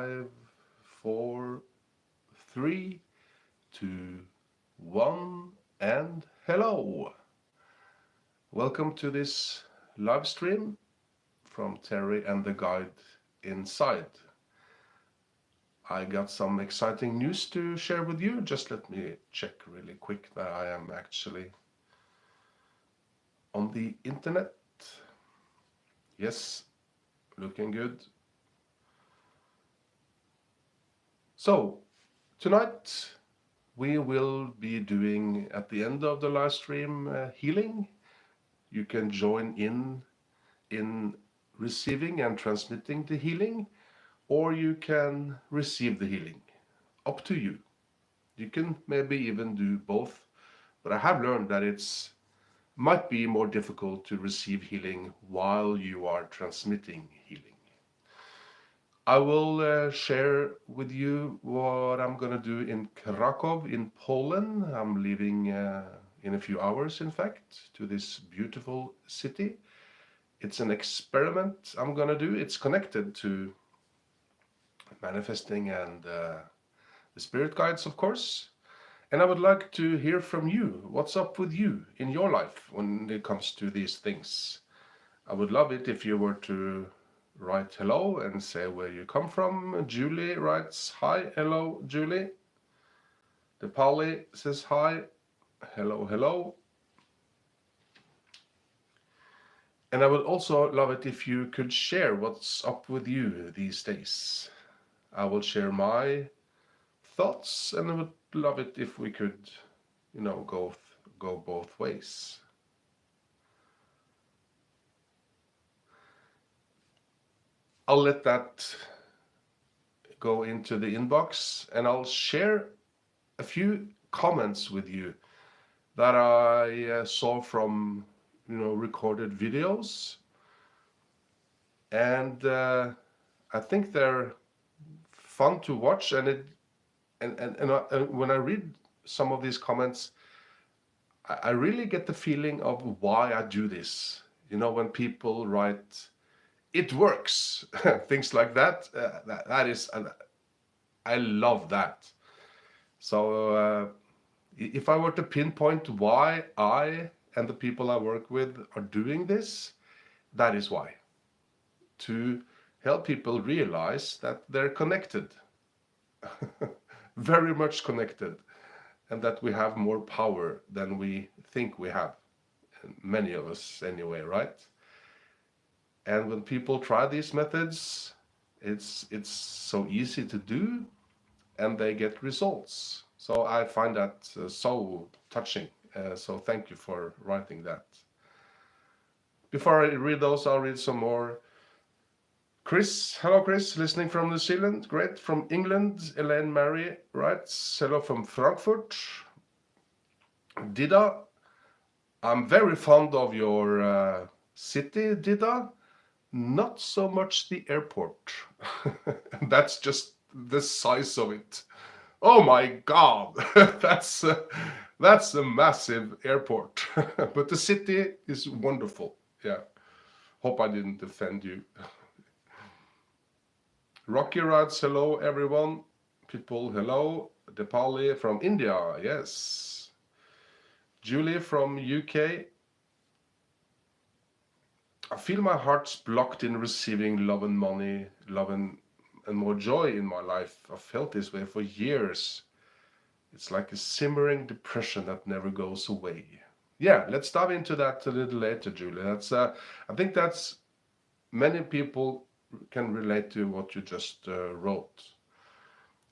5, 4, 3, 2, 1, and hello! Welcome to this live stream from Terry and the guide inside. I got some exciting news to share with you. Just let me check really quick that I am actually on the internet. Yes, looking good. So, tonight we will be doing, at the end of the live stream, healing. You can join in receiving and transmitting the healing, or you can receive the healing. Up to you. You can maybe even do both, but I have learned that it's might be more difficult to receive healing while you are transmitting healing. I will share with you what I'm going to do in Krakow in Poland. I'm leaving in a few hours, in fact, to this beautiful city. It's an experiment I'm going to do. It's connected to manifesting and the spirit guides, of course. And I would like to hear from you. What's up with you in your life when it comes to these things? I would love it if you were to write hello and say where you come from. Julie writes hi. Hello, Julie. Depali says hi. Hello, hello. And I would also love it if you could share what's up with you these days. I will share my thoughts, and I would love it if we could, go both ways. I'll let that go into the inbox, and I'll share a few comments with you that I saw from recorded videos, and I think they're fun to watch. And when I read some of these comments, I really get the feeling of why I do this. When people write, "It works," things like that. That is, I love that. So if I were to pinpoint why I and the people I work with are doing this, that is why. To help people realize that they're connected, very much connected, and that we have more power than we think we have. Many of us anyway, right? And when people try these methods, it's so easy to do, and they get results. So I find that so touching. So thank you for writing that. Before I read those, I'll read some more. Chris, hello Chris, listening from New Zealand, great. From England, Elaine Mary writes, hello from Frankfurt. Dida, I'm very fond of your city, Dida. Not so much the airport. That's just the size of it. Oh my God, that's a massive airport. But the city is wonderful. Yeah. Hope I didn't offend you. Rocky writes, hello everyone. People, hello. Depali from India, yes. Julie from UK. I feel my heart's blocked in receiving love and money, love and more joy in my life. I've felt this way for years. It's like a simmering depression that never goes away. Yeah, let's dive into that a little later, Julie. I think that's many people can relate to what you just wrote.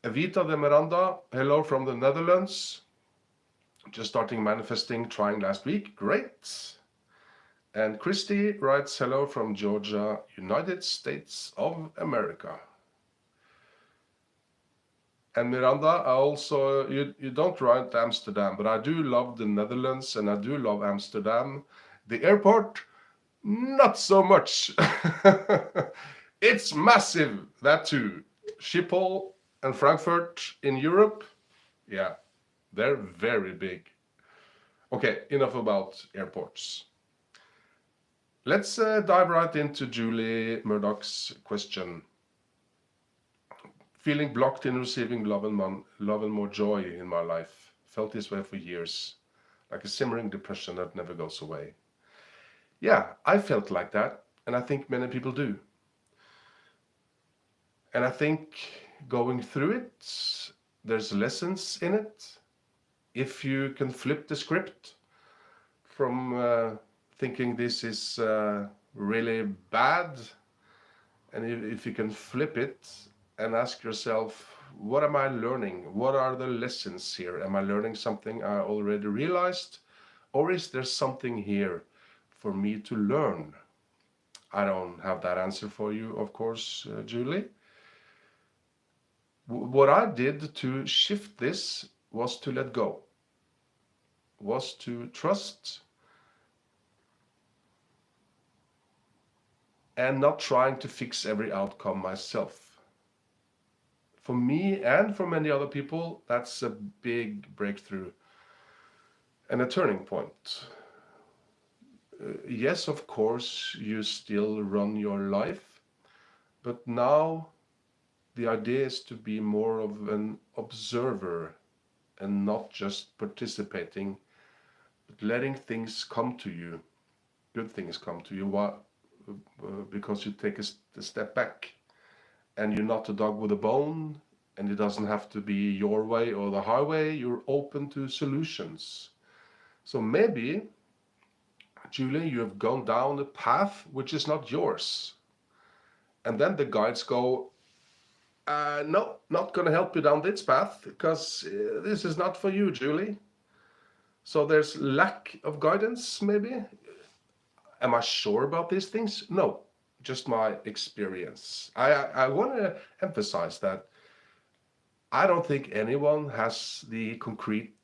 Evita de Miranda, hello from the Netherlands. Just starting manifesting, trying last week. Great. And Christy writes, hello from Georgia, United States of America. And Miranda, I also, you don't write Amsterdam, but I do love the Netherlands and I do love Amsterdam. The airport, not so much. It's massive, that too. Schiphol and Frankfurt in Europe, yeah, they're very big. Okay, enough about airports. Let's dive right into Julie Murdoch's question. feeling blocked in receiving love and more joy in my life. Felt this way for years, like a simmering depression that never goes away. Yeah, I felt like that, and I think many people do. And I think going through it, there's lessons in it. If you can flip the script from thinking this is really bad, and if you can flip it and ask yourself, what am I learning? What are the lessons here? Am I learning something I already realized? Or is there something here for me to learn? I don't have that answer for you, of course, Julie. What I did to shift this was to let go, was to trust and not trying to fix every outcome myself. For me and for many other people, that's a big breakthrough and a turning point. Yes, of course, you still run your life, but now the idea is to be more of an observer and not just participating, but letting things come to you, good things come to you, because you take a step back and you're not a dog with a bone, and it doesn't have to be your way or the highway. You're open to solutions. So maybe, Julie, you have gone down a path which is not yours. And then the guides go, no, not going to help you down this path because this is not for you, Julie. So there's lack of guidance, maybe. Am I sure about these things? No, just my experience. I want to emphasize that I don't think anyone has the concrete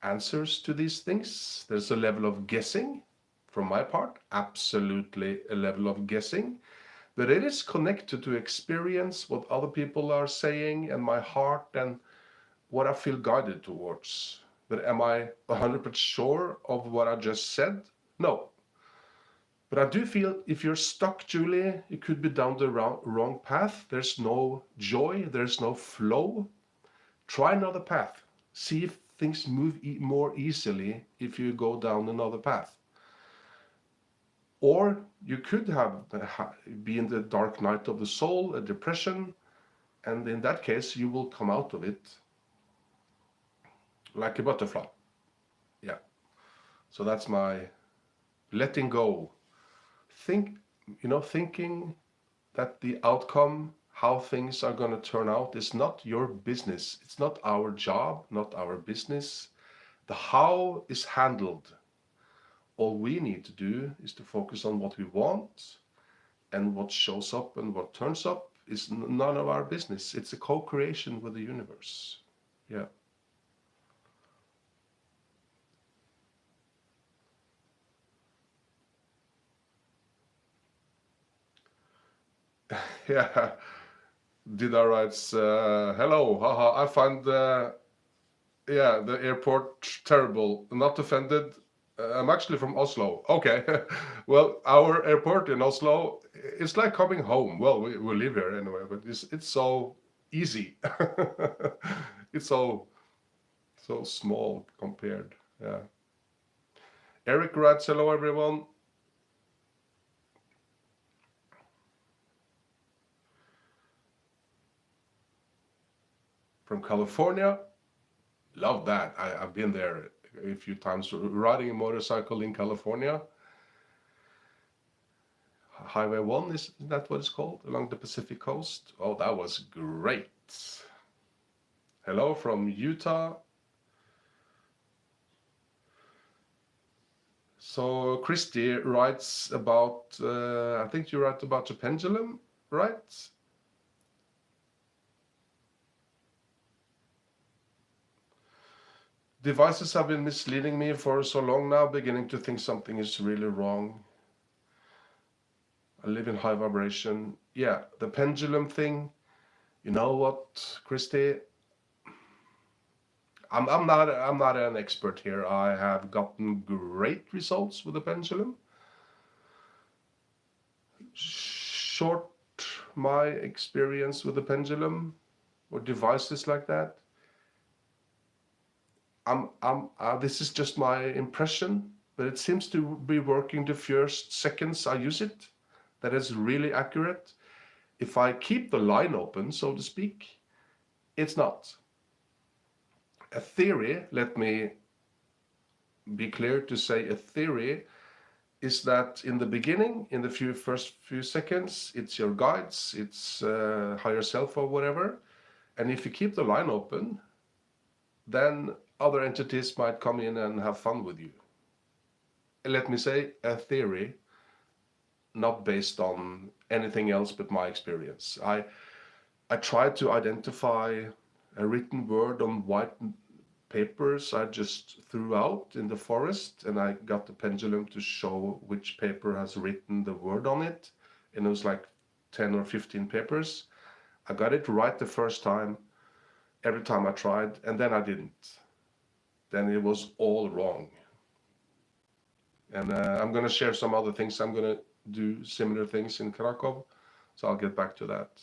answers to these things. There's a level of guessing from my part, absolutely a level of guessing, but it is connected to experience, what other people are saying, and my heart and what I feel guided towards. But am I 100% sure of what I just said? No. But I do feel if you're stuck, Julie, you could be down the wrong path. There's no joy, there's no flow. Try another path. See if things move more easily if you go down another path. Or you could be in the dark night of the soul, a depression, and in that case you will come out of it like a butterfly. Yeah. So that's my letting go. Thinking that the outcome, how things are going to turn out, is not your business. It's not our job, not our business. The how is handled. All we need to do is to focus on what we want, and what shows up and what turns up is none of our business. It's a co-creation with the universe. Yeah. Yeah. Dida writes, hello, haha, I find the airport terrible. Not offended. I'm actually from Oslo. Okay. Well, our airport in Oslo, it's like coming home. Well, we live here anyway, but it's so easy. It's so small compared. Yeah. Eric writes, hello everyone. From California. Love that. I've been there a few times riding a motorcycle in California. Highway 1, is that what it's called? Along the Pacific coast. Oh, that was great. Hello from Utah. So Christy writes about, I think you write about the pendulum, right? Devices have been misleading me for so long now, beginning to think something is really wrong. I live in high vibration. Yeah, the pendulum thing. You know what, Christy? I'm not an expert here. I have gotten great results with the pendulum. Short my experience with the pendulum. or devices like that. This is just my impression, but it seems to be working the first seconds I use it. That is really accurate. If I keep the line open, so to speak, it's not. A theory, let me be clear to say, a theory is that in the beginning, in the first few seconds, it's your guides, it's higher self or whatever. And if you keep the line open, then other entities might come in and have fun with you. Let me say, a theory, not based on anything else but my experience. I tried to identify a written word on white papers I just threw out in the forest, and I got the pendulum to show which paper has written the word on it, and it was like 10 or 15 papers. I got it right the first time, every time I tried, and then I didn't. Then it was all wrong. And I'm going to share some other things. I'm going to do similar things in Krakow, so I'll get back to that.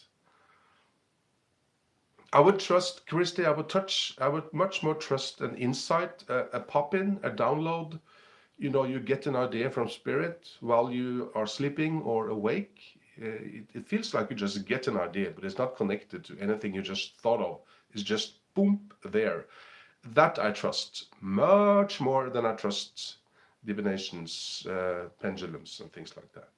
I would trust, Christy, I would much more trust an insight, a pop-in, a download. You know, you get an idea from spirit while you are sleeping or awake. It feels like you just get an idea, but it's not connected to anything you just thought of. It's just boom, there. That I trust much more than I trust divinations, pendulums, and things like that.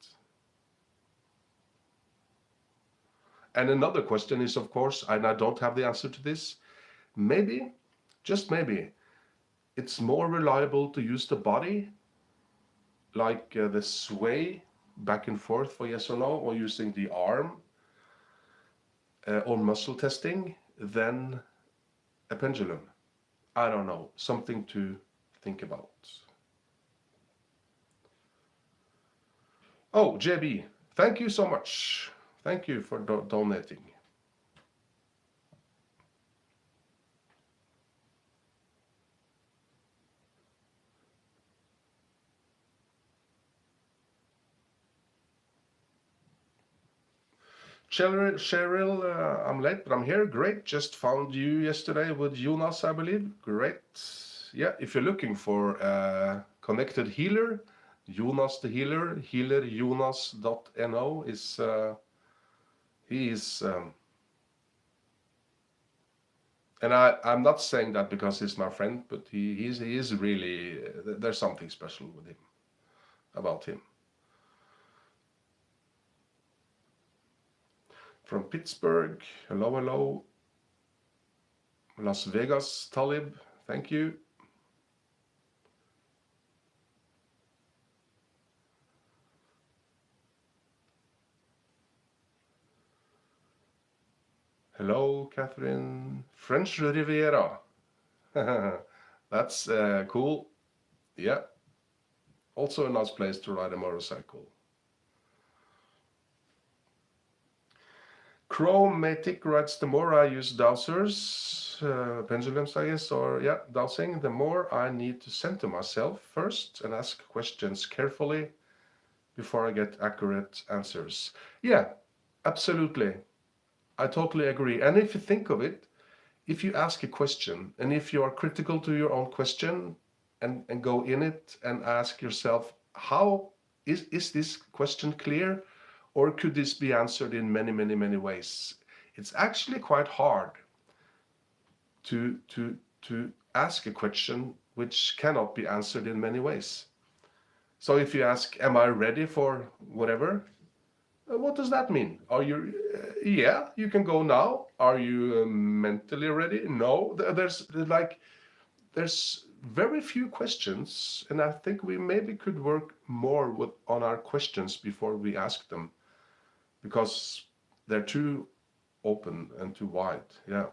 And another question is, of course, and I don't have the answer to this, maybe, just maybe, it's more reliable to use the body, like the sway back and forth for yes or no, or using the arm or muscle testing than a pendulum. I don't know, something to think about. Oh, JB, thank you so much. Thank you for donating. Cheryl, I'm late, but I'm here. Great. Just found you yesterday with Jonas, I believe. Great. Yeah, if you're looking for a connected healer, Jonas the healer, healerjonas.no is he is. And I'm not saying that because he's my friend, but he is really, there's something special with him, about him. From Pittsburgh, hello, hello. Las Vegas, Talib, thank you. Hello, Catherine. French Riviera. That's cool. Yeah. Also a nice place to ride a motorcycle. Chromatic writes, the more I use dowsers, pendulums, I guess, or yeah, dowsing, the more I need to center myself first and ask questions carefully before I get accurate answers. Yeah, absolutely. I totally agree. And if you think of it, if you ask a question and if you are critical to your own question and go in it and ask yourself, how is this question clear? Or could this be answered in many, many, many ways? It's actually quite hard to ask a question which cannot be answered in many ways. So if you ask, am I ready for whatever? What does that mean? Are you, yeah, you can go now. Are you mentally ready? No. There's very few questions, and I think we maybe could work more on our questions before we ask them, because they're too open and too wide. Yeah.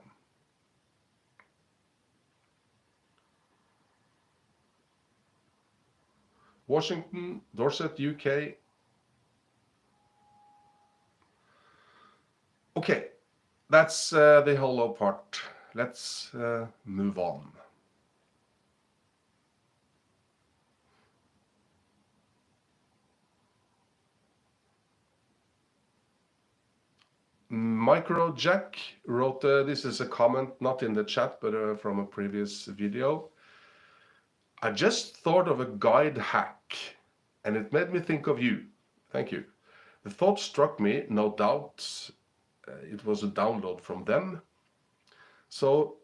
Washington, Dorset, UK. Okay, that's the hollow part. Let's move on. Micro Jack wrote, this is a comment not in the chat, but from a previous video. I just thought of a guide hack, and it made me think of you. Thank you. The thought struck me, no doubt it was a download from them. So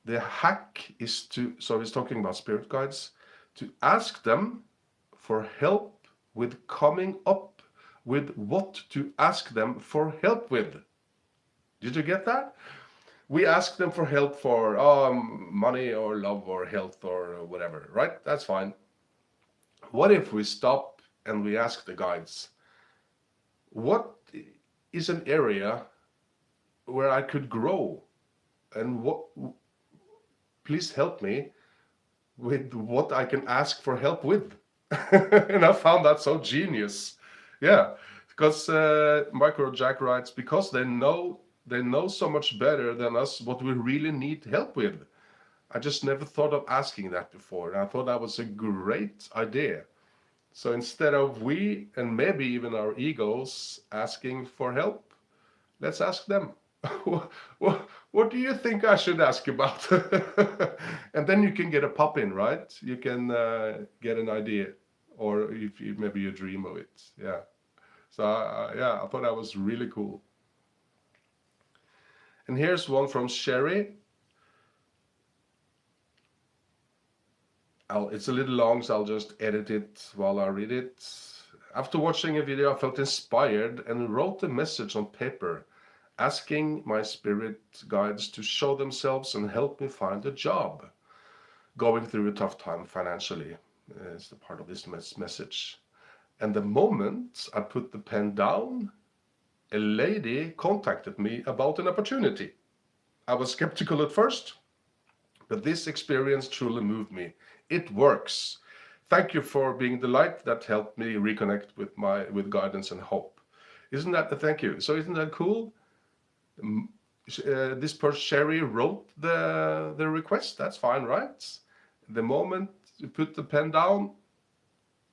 the hack is to, so he's talking about spirit guides, to ask them for help with coming up with what to ask them for help with. Did you get that? We ask them for help for money or love or health or whatever, right? That's fine. What if we stop and we ask the guides, what is an area where I could grow? And what, please help me with what I can ask for help with. And I found that so genius. Yeah, because Micro Jack writes, because they know so much better than us what we really need help with. I just never thought of asking that before, and I thought that was a great idea. So instead of we and maybe even our egos asking for help, let's ask them. What do you think I should ask about? And then you can get a pop in, right? You can get an idea, or if you, maybe you dream of it. Yeah. So yeah, I thought that was really cool. And here's one from Sherry. It's a little long, so I'll just edit it while I read it. After watching a video, I felt inspired and wrote a message on paper, asking my spirit guides to show themselves and help me find a job. Going through a tough time financially is the part of this message. And the moment I put the pen down, a lady contacted me about an opportunity. I was skeptical at first, but this experience truly moved me. It works. Thank you for being the light that helped me reconnect with guidance and hope. Isn't that a thank you? So isn't that cool? This person Sherry wrote the request. That's fine, right? The moment you put the pen down,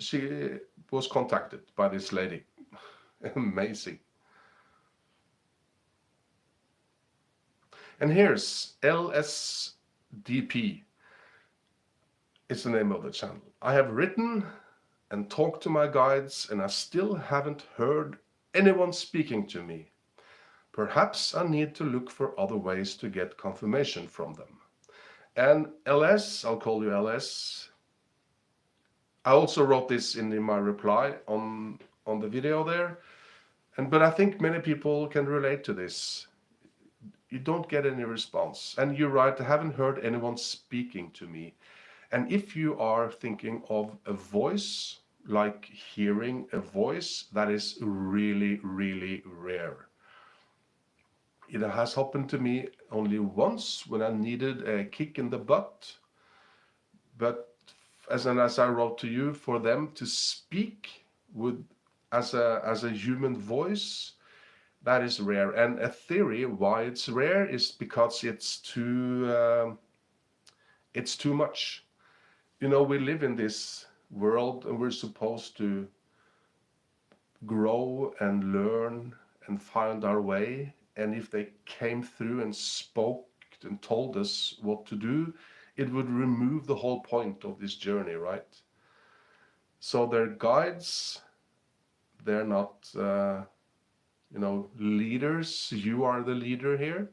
she was contacted by this lady. Amazing. And here's LSDP. It's the name of the channel. I have written and talked to my guides, and I still haven't heard anyone speaking to me. Perhaps I need to look for other ways to get confirmation from them. And LS, I'll call you LS. I also wrote this in my reply on the video there. But I think many people can relate to this. You don't get any response. And you're right, I haven't heard anyone speaking to me. And if you are thinking of a voice, like hearing a voice, that is really, really rare. It has happened to me only once when I needed a kick in the butt. But as I wrote to you, for them to speak as a human voice, that is rare. And a theory why it's rare is because it's too much. You know, we live in this world and we're supposed to grow and learn and find our way. And if they came through and spoke and told us what to do, it would remove the whole point of this journey, right? So they're guides. They're not, leaders. You are the leader here,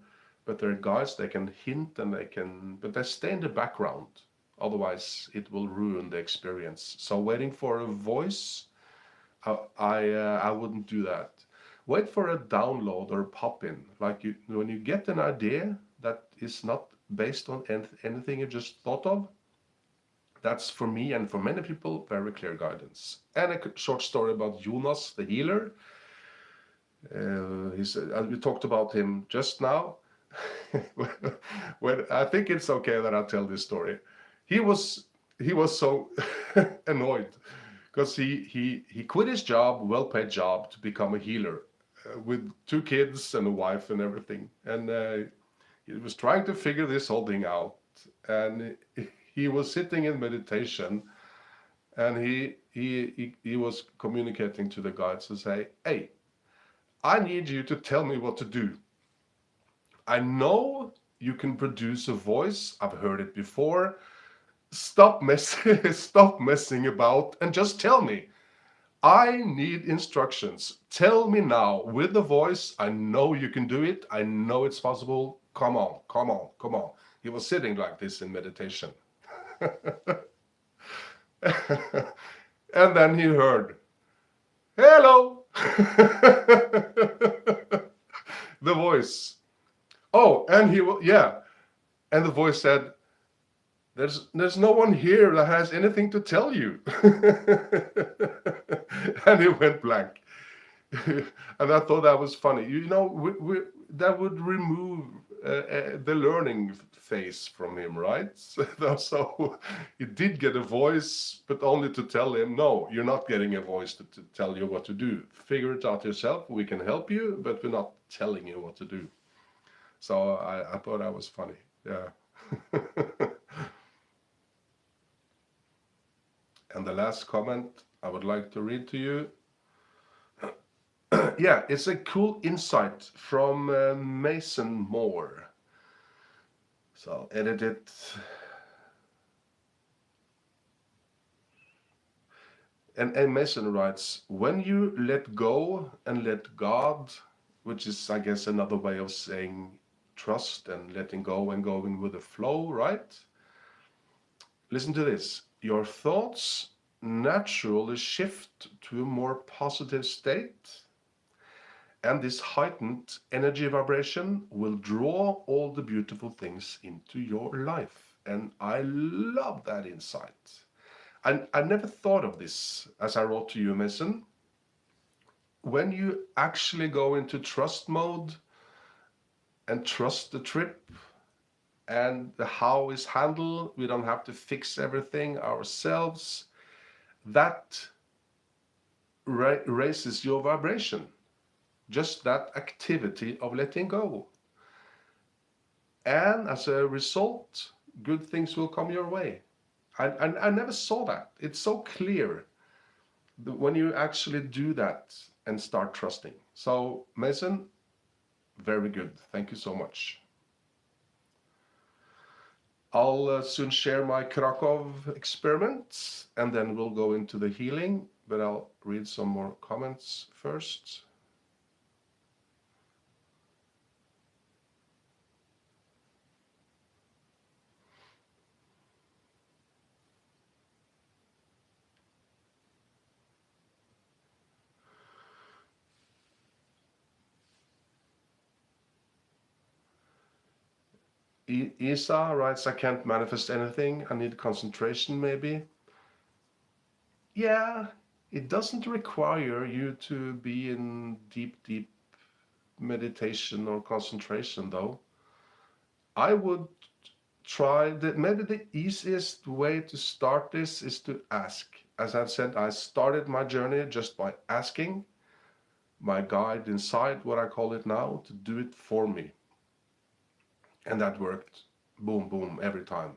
but they're guides. They can hint and but they stay in the background. Otherwise, it will ruin the experience. So waiting for a voice, I wouldn't do that. Wait for a download or a pop-in. Like when you get an idea that is not based on anything you just thought of, that's for me and for many people very clear guidance. And a short story about Jonas the healer. We talked about him just now. When I think it's okay that I tell this story. He was so annoyed because he quit his job, well-paid job, to become a healer with 2 kids and a wife and everything. And he was trying to figure this whole thing out. And he was sitting in meditation, and he was communicating to the guides to say, "Hey, I need you to tell me what to do. I know you can produce a voice. I've heard it before. Stop messing, stop messing about and just tell me. I need instructions. Tell me now with the voice. I know you can do it. I know it's possible. Come on, come on, come on. He was sitting like this in meditation. And then he heard, hello. The voice. Oh, and yeah. And the voice said, there's no one here that has anything to tell you. And he went blank. And I thought that was funny. You know, that would remove the learning phase from him, right? So he did get a voice, but only to tell him, no, you're not getting a voice to tell you what to do. Figure it out yourself. We can help you, but we're not telling you what to do. So I thought that was funny. Yeah. And the last comment I would like to read to you. Yeah, it's a cool insight from Mason Moore. So I'll edit it. And Mason writes, when you let go and let God, which is, I guess, another way of saying trust and letting go and going with the flow, right? Listen to this. Your thoughts naturally shift to a more positive state. And this heightened energy vibration will draw all the beautiful things into your life. And I love that insight. I never thought of this as I wrote to you, Mason. When you actually go into trust mode and trust the trip and the how is handled, we don't have to fix everything ourselves, that raises your vibration. Just that activity of letting go. And as a result, good things will come your way. I never saw that. It's so clear when you actually do that and start trusting. So, Mason, very good. Thank you so much. I'll soon share my Krakow experiments and then we'll go into the healing, but I'll read some more comments first. Isa writes, I can't manifest anything. I need concentration, maybe. Yeah, it doesn't require you to be in deep meditation or concentration, though. I would try that. Maybe the easiest way to start this is to ask. As I've said, I started my journey just by asking my guide inside, what I call it now, to do it for me. And that worked. Boom, boom, every time.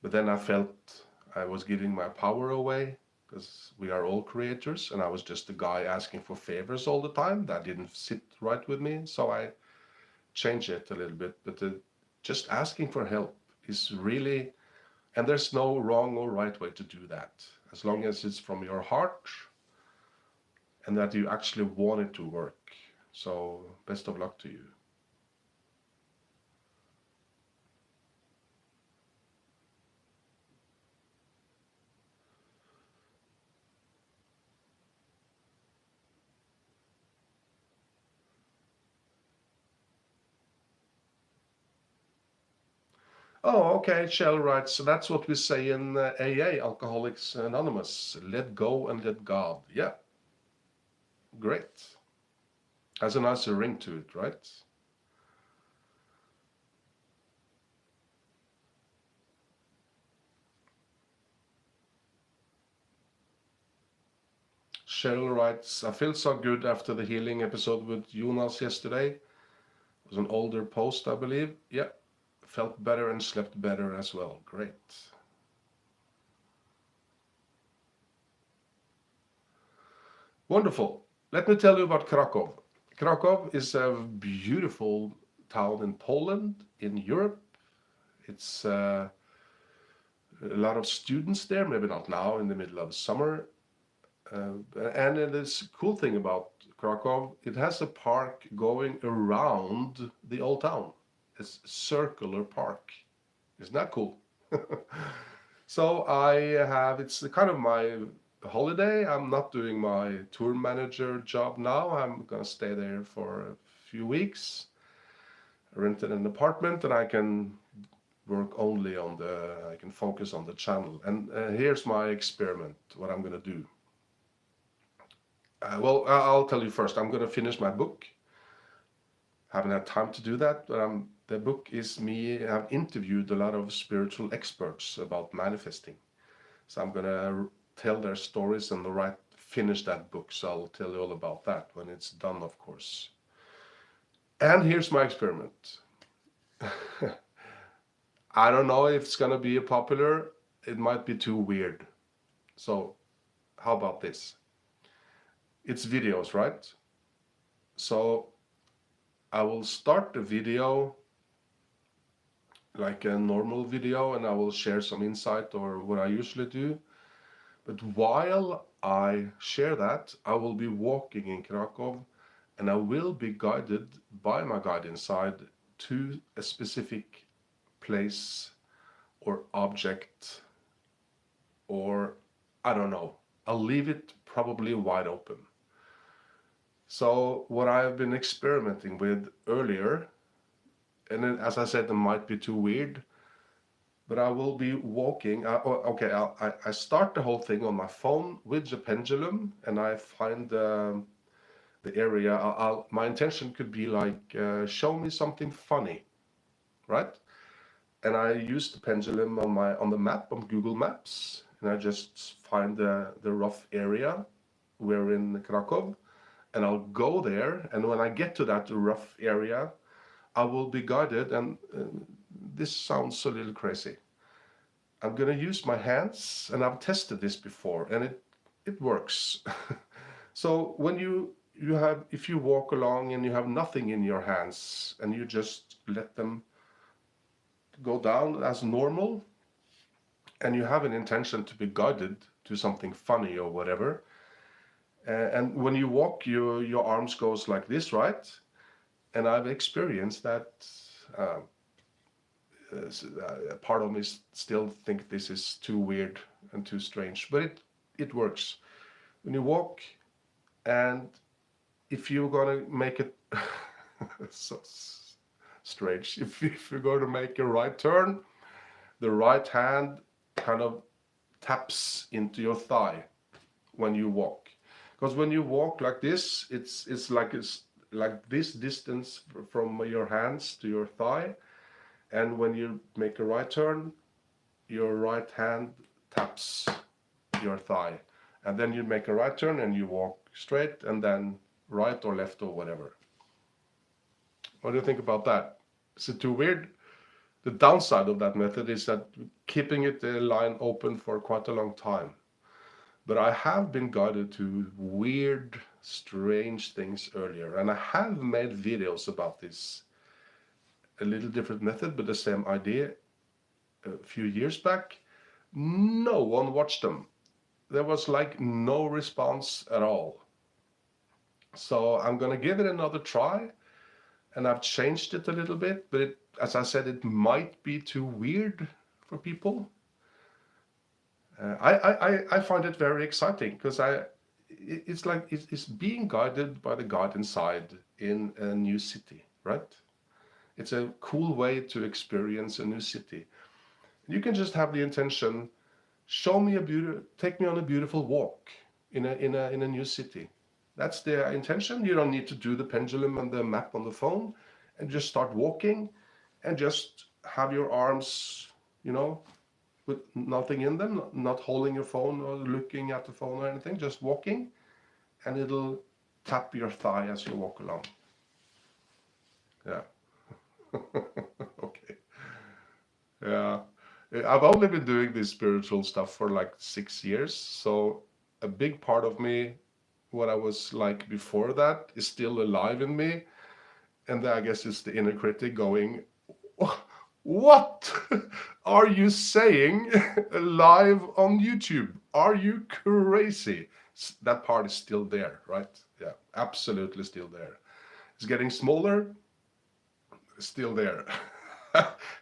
But then I felt I was giving my power away because we are all creators, and I was just a guy asking for favors all the time. That didn't sit right with me, so I changed it a little bit. But just asking for help is really, and there's no wrong or right way to do that, as long as it's from your heart and that you actually want it to work. So best of luck to you. Oh, okay, Shell writes, so that's what we say in AA, Alcoholics Anonymous. Let go and let God. Yeah, great. Has a nicer ring to it, right? Cheryl writes, I feel so good after the healing episode with Jonas yesterday. It was an older post, I believe. Yeah, felt better and slept better as well. Great. Wonderful. Let me tell you about Krakow. Krakow is a beautiful town in Poland, in Europe. It's a lot of students there, maybe not now in the middle of summer. And this cool thing about Krakow, it has a park going around the old town. It's a circular park. Isn't that cool? So it's kind of my holiday. I'm not doing my tour manager job now. I'm gonna stay there for a few weeks, rented an apartment, and I can work only on I can focus on the channel. And here's my experiment, what I'm gonna do. Well, I'll tell you first, I'm gonna finish my book. Haven't had time to do that, but the book is me. I've interviewed a lot of spiritual experts about manifesting. So I'm gonna tell their stories and finish that book. So I'll tell you all about that when it's done, of course. And here's my experiment. I don't know if it's gonna be popular. It might be too weird. So how about this? It's videos, right? So I will start the video like a normal video, and I will share some insight or what I usually do. But while I share that, I will be walking in Krakow, and I will be guided by my guide inside to a specific place or object, or I don't know. I'll leave it probably wide open. So what I've been experimenting with earlier, and then, as I said, it might be too weird, but I will be walking. I start the whole thing on my phone with the pendulum, and I find the area. My intention could be like, show me something funny, right? And I use the pendulum on the map on Google Maps, and I just find the rough area. We're in Krakow, and I'll go there. And when I get to that rough area, I will be guided. And this sounds a little crazy. I'm gonna use my hands, and I've tested this before, and it works. So when if you walk along and you have nothing in your hands, and you just let them go down as normal, and you have an intention to be guided to something funny or whatever, and when you walk, your arms goes like this, right? And I've experienced that. Uh, Part of me still think this is too weird and too strange, but it works. When you walk, and if you're gonna make it so strange, if you're going to make a right turn, the right hand kind of taps into your thigh when you walk. Because when you walk like this, it's like this distance from your hands to your thigh. And when you make a right turn, your right hand taps your thigh. And then you make a right turn and you walk straight, and then right or left or whatever. What do you think about that? Is it too weird? The downside of that method is that keeping the line open for quite a long time. But I have been guided to weird, strange things earlier, and I have made videos about this. A little different method, but the same idea a few years back. No one watched them. There was like no response at all. So I'm gonna give it another try, and I've changed it a little bit, but as I said, it might be too weird for people. I find it very exciting because it's like it's being guided by the guide inside in a new city, right? It's a cool way to experience a new city. You can just have the intention, take me on a beautiful walk in a new city. That's the intention. You don't need to do the pendulum and the map on the phone, and just start walking, and just have your arms, with nothing in them, not holding your phone or looking at the phone or anything, just walking, and it'll tap your thigh as you walk along. Yeah. Okay. Yeah. I've only been doing this spiritual stuff for like 6 years, so a big part of me what I was like before that is still alive in me. And I guess it's the inner critic going, what are you saying live on YouTube? Are you crazy? That part is still there, right? Yeah, absolutely still there. It's getting smaller, still there.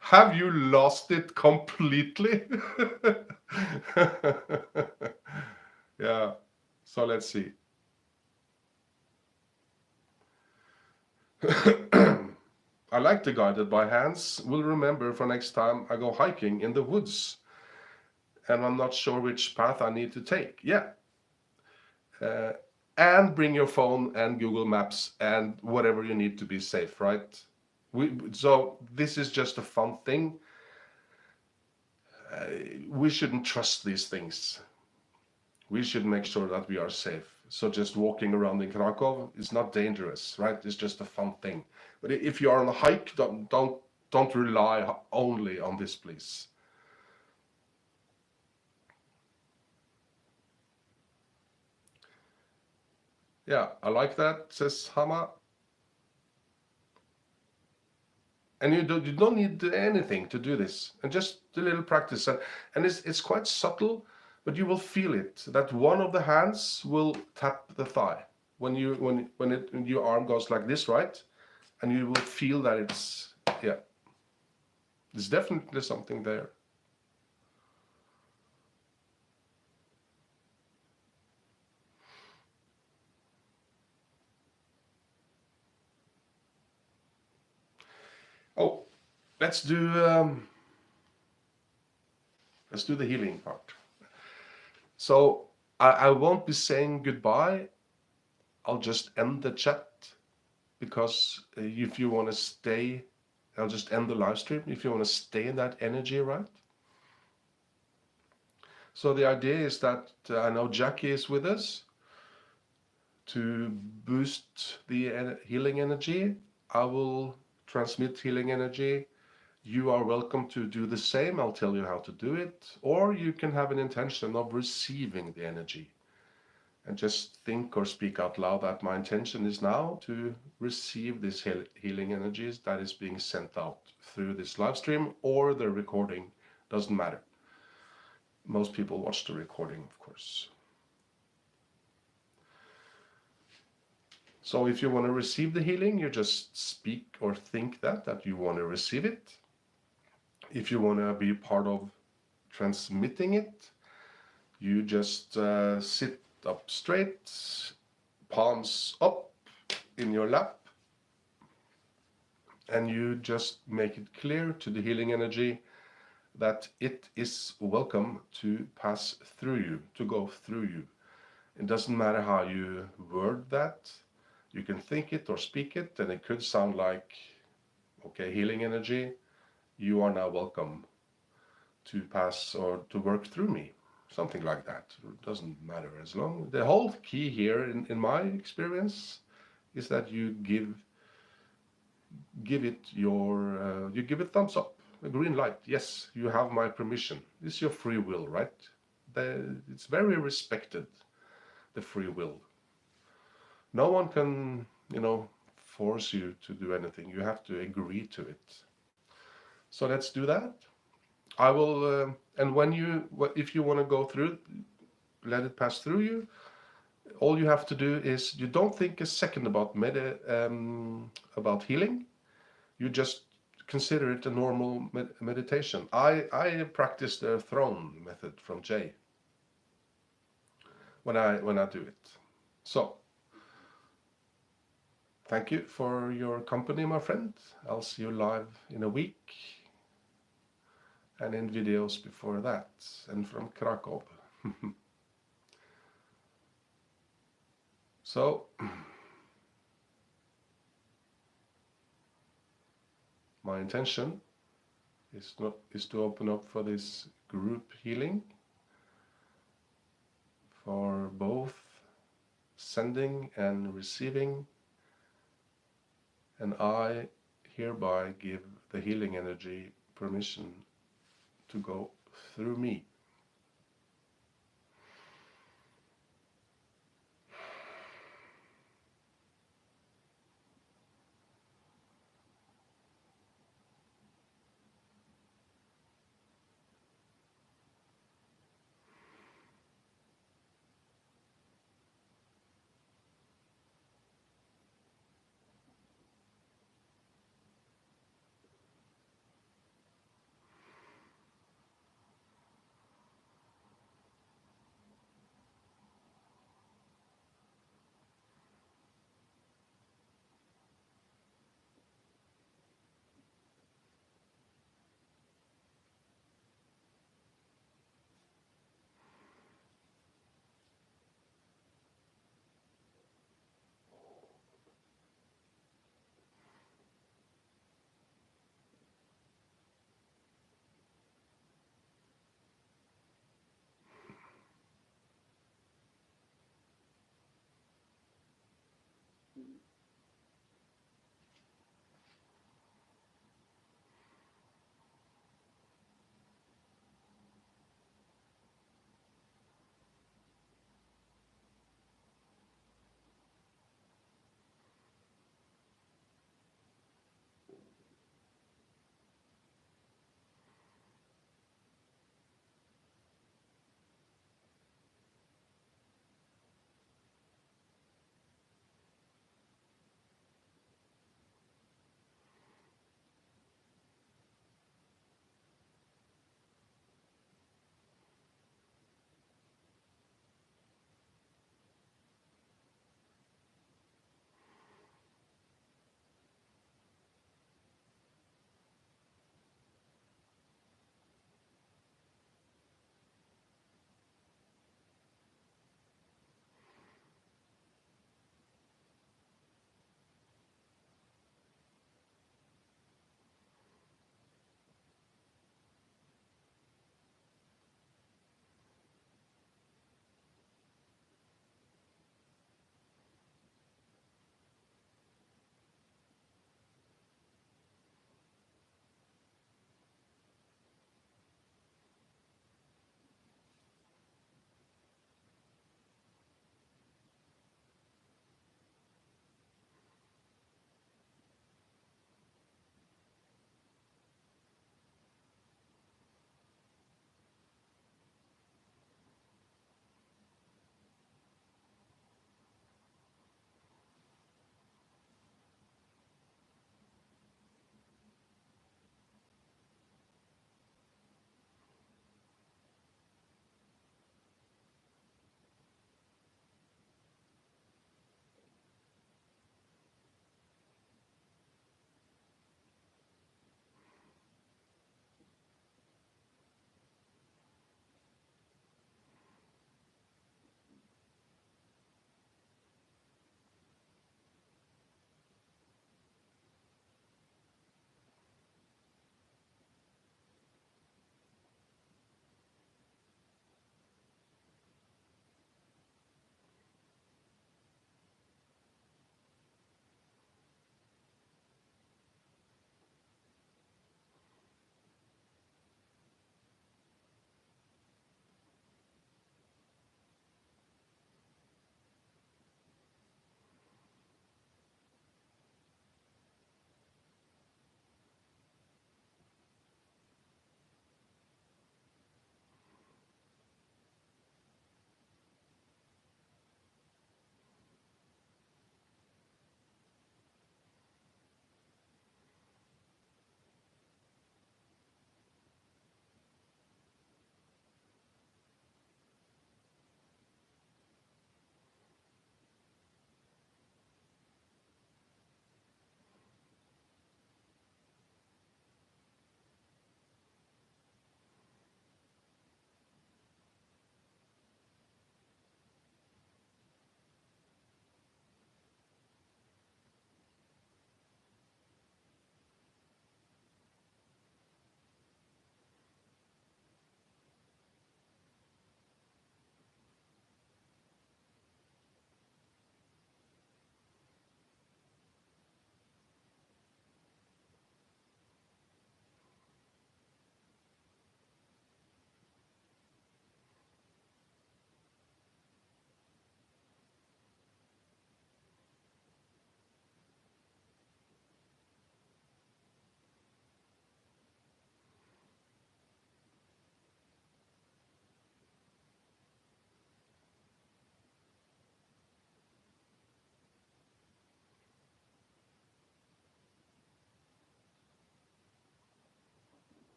Have you lost it completely? Yeah, so let's see. I like the guided by hands. Will remember for next time I go hiking in the woods and I'm not sure which path I need to take. Yeah. Uh, and bring your phone and Google Maps and whatever you need to be safe, right? So this is just a fun thing. We shouldn't trust these things. We should make sure that we are safe. So just walking around in Krakow is not dangerous, right? It's just a fun thing. But if you are on a hike, don't rely only on this, please. Yeah, I like that, says Hama. And you don't need anything to do this, and just a little practice, and it's quite subtle, but you will feel it. That one of the hands will tap the thigh when your arm goes like this, right? And you will feel that yeah, there's definitely something there. Oh, let's do um, let's do the healing part. So I won't be saying goodbye. I'll just end the chat because if you want to stay, I'll just end the live stream. If you want to stay in that energy, right? So the idea is that I know Jackie is with us to boost the healing energy. I will transmit healing energy. You are welcome to do the same. I'll tell you how to do it. Or you can have an intention of receiving the energy and just think or speak out loud that my intention is now to receive this healing energies that is being sent out through this live stream or the recording. Doesn't matter. Most people watch the recording, of course. So if you want to receive the healing, you just speak or think that you want to receive it. If you want to be part of transmitting it, you just sit up straight, palms up in your lap, and you just make it clear to the healing energy that it is welcome to pass through you, to go through you. It doesn't matter how you word that. You can think it or speak it, and it could sound like, okay, healing energy, you are now welcome to pass or to work through me. Something like that. It doesn't matter as long. The whole key here, in my experience, is that you give it you give it thumbs up, a green light. Yes, you have my permission. It's your free will, right? It's very respected, the free will. No one can, force you to do anything. You have to agree to it. So let's do that. I will, and if you want to go through, let it pass through you. All you have to do is you don't think a second about healing. You just consider it a normal meditation. I practice the throne method from Jay when I do it. So thank you for your company, my friend. I'll see you live in a week and in videos before that, and from Krakow. So my intention is to open up for this group healing for both sending and receiving, and I hereby give the healing energy permission to go through me.